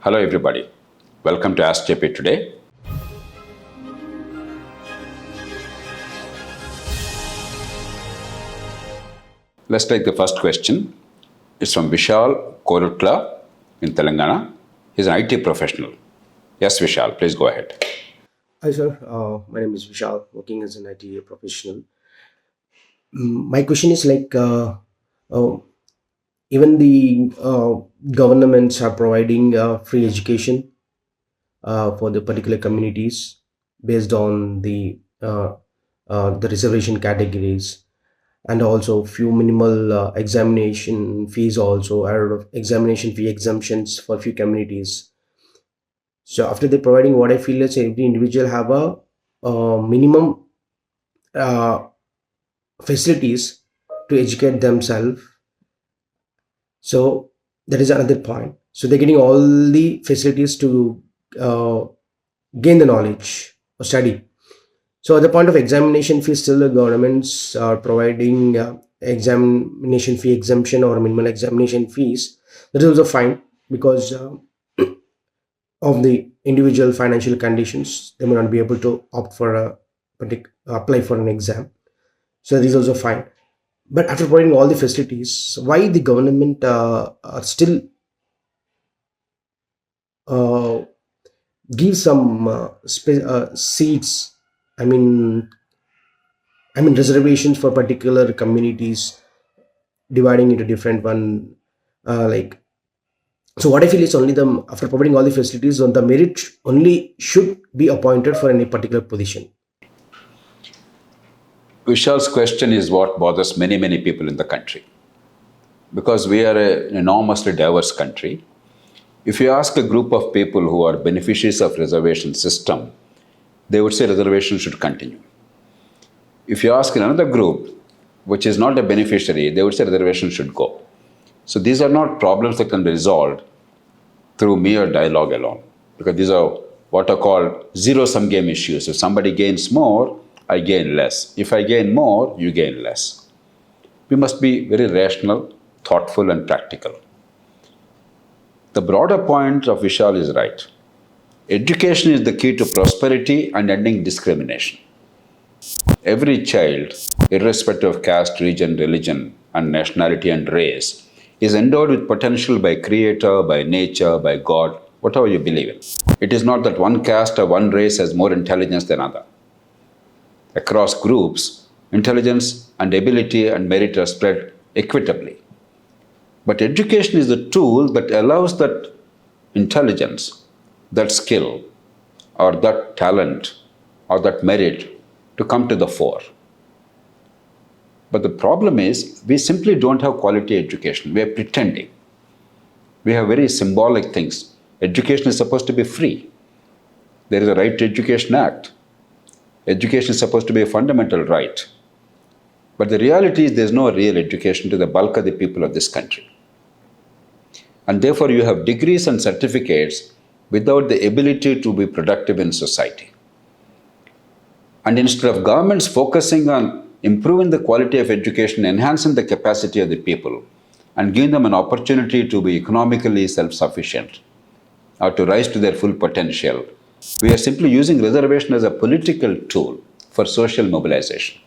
Hello everybody. Welcome to Ask JP today. Let's take the first question. It's from Vishal Korutla in Telangana. He's an IT professional. Yes, Vishal, please go ahead. Hi, sir. My name is Vishal, working as an IT professional. My question is uh, even the governments are providing free education for the particular communities based on the reservation categories, and also few minimal examination fees also, or examination fee exemptions for few communities. So after they providing, what I feel is every individual have a minimum uh, facilities to educate themselves. So that is another point. So they're getting all the facilities to uh, gain the knowledge or study. So at the point of examination fee, still the governments are providing examination fee exemption or minimal examination fees. That is also fine because of the individual financial conditions, they may not be able to opt for apply for an exam. So that is also fine. But after providing all the facilities, why the government are still uh, give some seats? I mean, reservations for particular communities, dividing into different one. Like, so what I feel is only the after providing all the facilities, on the merit only should be appointed for any particular position. Vishal's question is what bothers many people in the country. Because we are an enormously diverse country, if you ask a group of people who are beneficiaries of reservation system, they would say reservation should continue. If you ask another group, which is not a beneficiary, they would say reservation should go. So these are not problems that can be resolved through mere dialogue alone, because these are what are called zero-sum game issues. If somebody gains more, I gain less. If I gain more, you gain less. We must be very rational, thoughtful, and practical. The broader point of Vishal is right. Education is the key to prosperity and ending discrimination. Every child, irrespective of caste, region, religion, and nationality and race, is endowed with potential by Creator, by nature, by God, whatever you believe in. It is not that one caste or one race has more intelligence than other. Across groups, intelligence and ability and merit are spread equitably. But education is the tool that allows that intelligence, that skill, or that talent, or that merit to come to the fore. But the problem is, we simply don't have quality education. We are pretending. We have very symbolic things. Education is supposed to be free. There is a Right to Education Act. Education is supposed to be a fundamental right. But the reality is, there's no real education to the bulk of the people of this country. And therefore, you have degrees and certificates without the ability to be productive in society. And instead of governments focusing on improving the quality of education, enhancing the capacity of the people, and giving them an opportunity to be economically self-sufficient or to rise to their full potential, we are simply using reservation as a political tool for social mobilization.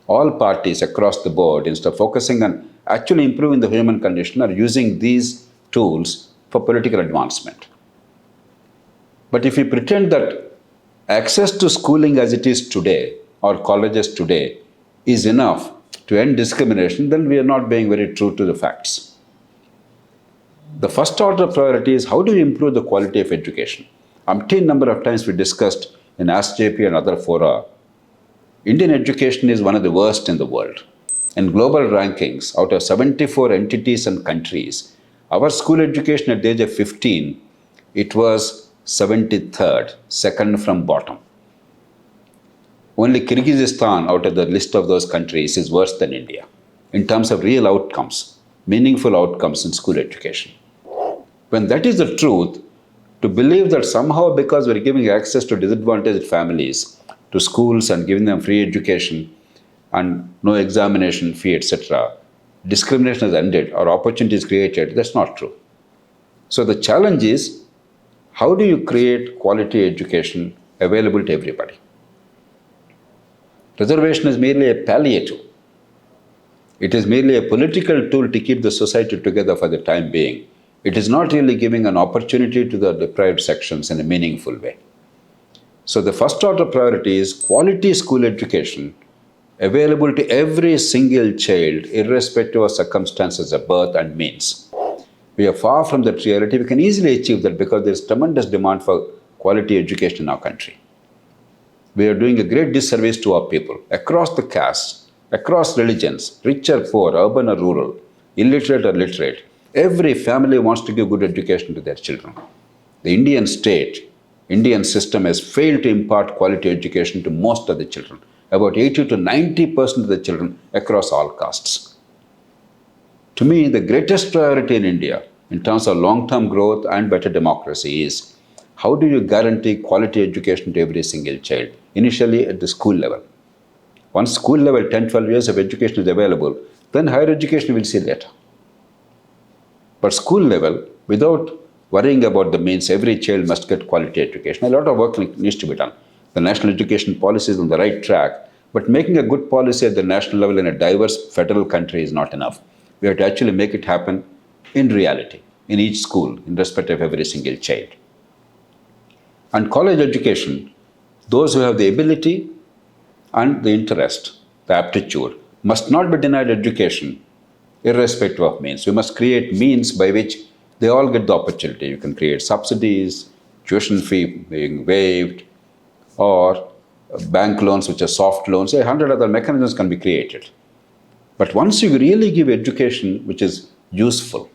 All parties across the board, instead of focusing on actually improving the human condition, are using these tools for political advancement. But if we pretend that access to schooling as it is today or colleges today is enough to end discrimination, then we are not being very true to the facts. The first order priority is how do we improve the quality of education? Umpteen number of times we discussed in Ask JP and other fora, Indian education is one of the worst in the world. In global rankings, out of 74 entities and countries, our school education at the age of 15, it was 73rd, second from bottom. Only Kyrgyzstan out of the list of those countries is worse than India in terms of real outcomes, meaningful outcomes in school education. When that is the truth, to believe that somehow because we're giving access to disadvantaged families to schools and giving them free education and no examination fee, etc., discrimination has ended or opportunities created, that's not true. So the challenge is, how do you create quality education available to everybody? Reservation is merely a palliative. It is merely a political tool to keep the society together for the time being. It is not really giving an opportunity to the deprived sections in a meaningful way. So the first order priority is quality school education available to every single child, irrespective of circumstances of birth and means. We are far from that reality. We can easily achieve that because there is tremendous demand for quality education in our country. We are doing a great disservice to our people across the castes, across religions, rich or poor, urban or rural, illiterate or literate. Every family wants to give good education to their children. The Indian state, Indian system has failed to impart quality education to most of the children, about 80 to 90% of the children across all castes. To me, the greatest priority in India in terms of long-term growth and better democracy is how do you guarantee quality education to every single child, initially at the school level. Once school level 10, 12 years of education is available, then higher education we'll see later. But school level, without worrying about the means, every child must get quality education. A lot of work needs to be done. The national education policy is on the right track, but making a good policy at the national level in a diverse federal country is not enough. We have to actually make it happen in reality, in each school, in respect of every single child. And college education, those who have the ability and the interest, the aptitude, must not be denied education irrespective of means. We must create means by which they all get the opportunity. You can create subsidies, tuition fee being waived, or bank loans, which are soft loans. 100 other mechanisms can be created. But once you really give education which is useful,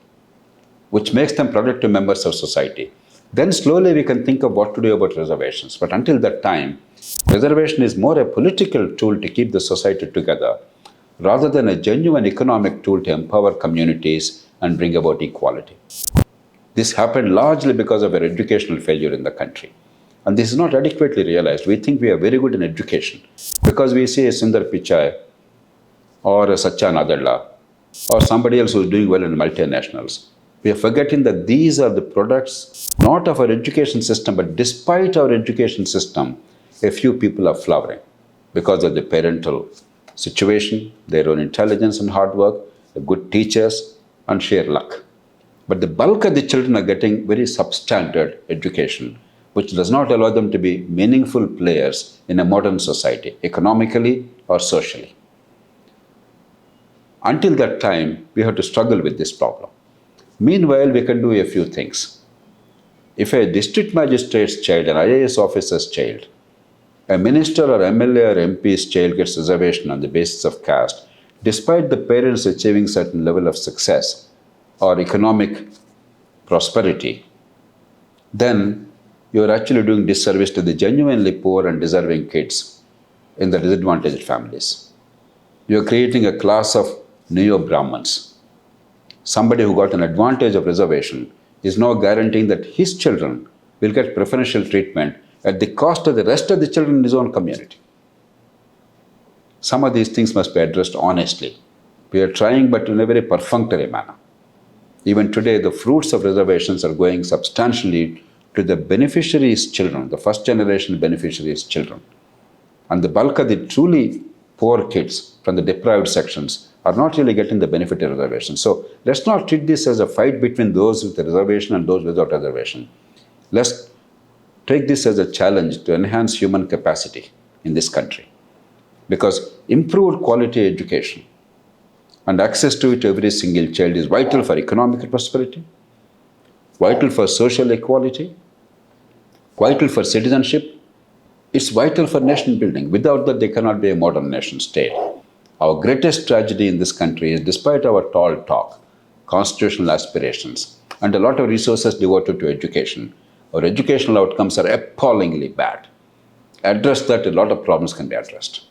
which makes them productive members of society, then slowly we can think of what to do about reservations. But until that time, reservation is more a political tool to keep the society together rather than a genuine economic tool to empower communities and bring about equality. This happened largely because of our educational failure in the country. And this is not adequately realized. We think we are very good in education because we see a Sundar Pichai or a Satya Nadella or somebody else who is doing well in multinationals. We are forgetting that these are the products not of our education system, but despite our education system, a few people are flowering because of the parental situation, their own intelligence and hard work, the good teachers, and sheer luck. But the bulk of the children are getting very substandard education, which does not allow them to be meaningful players in a modern society, economically or socially. Until that time, we have to struggle with this problem. Meanwhile, we can do a few things. If a district magistrate's child, an IAS officer's child, a minister or MLA or MP's child gets reservation on the basis of caste, despite the parents achieving certain level of success or economic prosperity, then you are actually doing disservice to the genuinely poor and deserving kids in the disadvantaged families. You are creating a class of neo-Brahmins. Somebody who got an advantage of reservation is now guaranteeing that his children will get preferential treatment at the cost of the rest of the children in his own community. Some of these things must be addressed honestly. We are trying, but in a very perfunctory manner. Even today, the fruits of reservations are going substantially to the beneficiaries' children, the first generation beneficiaries' children. And the bulk of the truly poor kids from the deprived sections are not really getting the benefit of reservation. So let's not treat this as a fight between those with the reservation and those without reservation. Let's take this as a challenge to enhance human capacity in this country. Because improved quality education and access to it to every single child is vital for economic prosperity, vital for social equality, vital for citizenship. It's vital for nation building. Without that, there cannot be a modern nation state. Our greatest tragedy in this country is, despite our tall talk, constitutional aspirations, and a lot of resources devoted to education, our educational outcomes are appallingly bad. Address that, a lot of problems can be addressed.